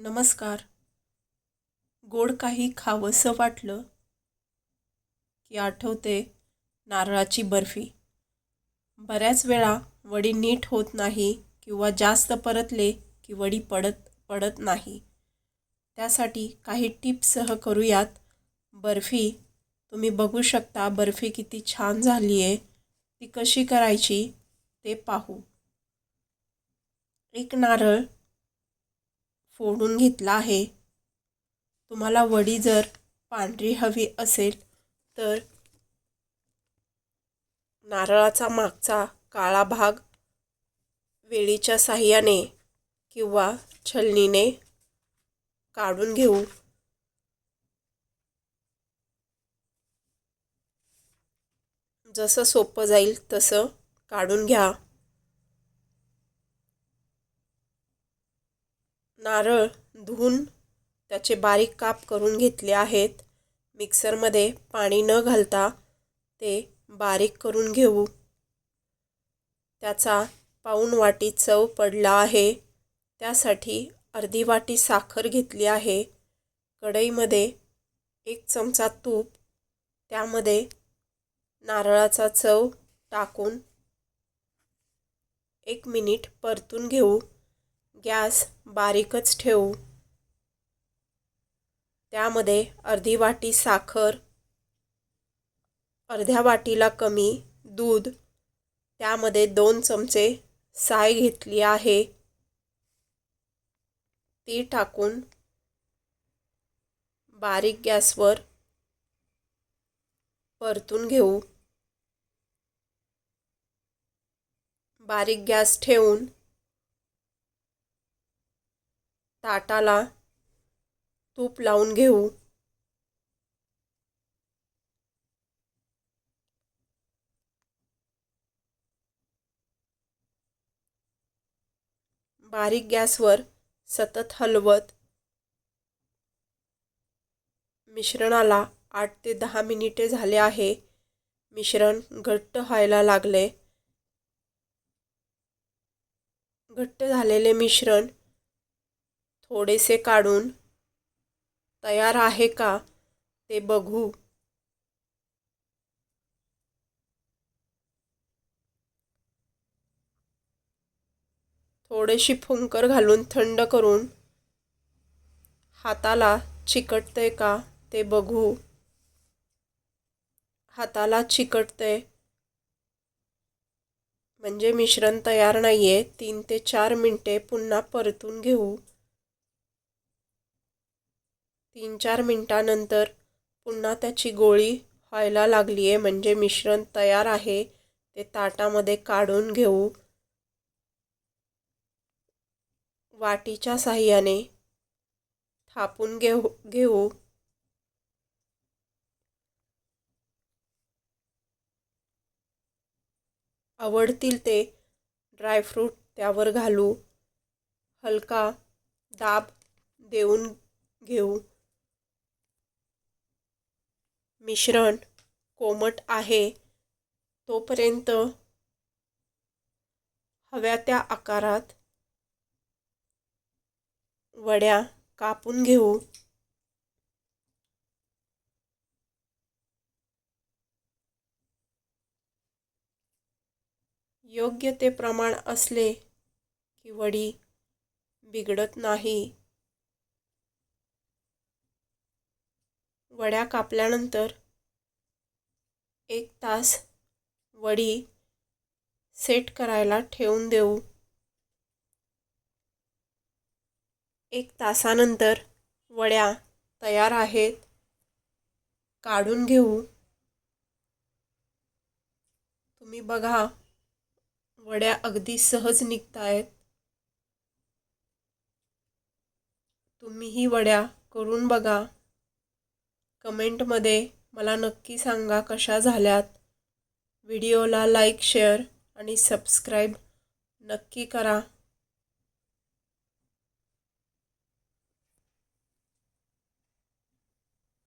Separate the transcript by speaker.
Speaker 1: नमस्कार. गोड काही खावंसं वाटलं की आठवते नारळाची बर्फी. बऱ्याच वेळा वडी नीट होत नाही किंवा जास्त परतले की वडी पडत पडत नाही. त्यासाठी काही टिप्ससह करूयात. बर्फी तुम्ही बघू शकता, बर्फी किती छान झाली आहे. ती कशी करायची ते पाहू. एक नारळ फोडून घेतला आहे. तुम्हाला वडी जर पांढरी हवी असेल तर नारळाचा मागचा काळा भाग वेळीच्या साहाय्याने किंवा छलनीने काढून घेऊ. जसं सोपं जाईल तसं काढून घ्या. नारळ धुवून त्याचे बारीक काप करून घेतले आहेत. मिक्सरमध्ये पाणी न घालता ते बारीक करून घेऊ. त्याचा पाऊण वाटी चव पडला आहे. त्यासाठी अर्धी वाटी साखर घेतली आहे. कढईमध्ये 1 चमचा तूप, त्यामध्ये नारळाचा चव टाकून 1 मिनिट परतून घेऊ. गॅस बारीकच ठेवू. त्यामध्ये अर्धी वाटी साखर, अर्ध्या वाटीला कमी दूध, त्यामध्ये 2 चमचे साय घेतली आहे. ती टाकून बारीक गॅसवर परतून घेऊ. बारीक गॅस ठेवून ताटाला तूप लावून घेऊ. बारीक गॅसवर सतत हलवत मिश्रणाला 8 ते 10 मिनिटे झाले आहे. मिश्रण घट्ट व्हायला लागले. घट्ट झालेले मिश्रण थोडेसे काढून तयार आहे का ते बघू. थोडीशी फुंकर घालून थंड करून हाताला चिकटते का ते बघू. हाताला चिकटते म्हणजे मिश्रण तयार नाहीये. 3 ते 4 मिनिटे पुन्हा परतून घेऊ. 3-4 मिनिटानंतर पुन्हा त्याची गोळी व्हायला लागली आहे म्हणजे मिश्रण तयार आहे. ते ताटामध्ये काढून घेऊ. वाटीच्या साहाय्याने थापून घेऊ. आवडतील ते ड्रायफ्रूट त्यावर घालू. हलका दाब देऊन घेऊ. मिश्रण कोमट आहे तोपर्यंत हव्या त्या आकारात वड्या कापून घेऊ. योग्य ते प्रमाण असले की वडी बिघडत नाही. वड्या कापल्यानंतर 1 तास वडी सेट करायला ठेवून देऊ. 1 तासानंतर वड्या तयार आहेत. काढून घेऊ. तुम्ही बघा, वड्या अगदी सहज निघतायत. तुम्हीही वड्या करून बघा. कमेंटमध्ये मला नक्की सांगा कशा झाल्यात. व्हिडिओला लाईक, शेअर आणि सबस्क्राईब नक्की करा.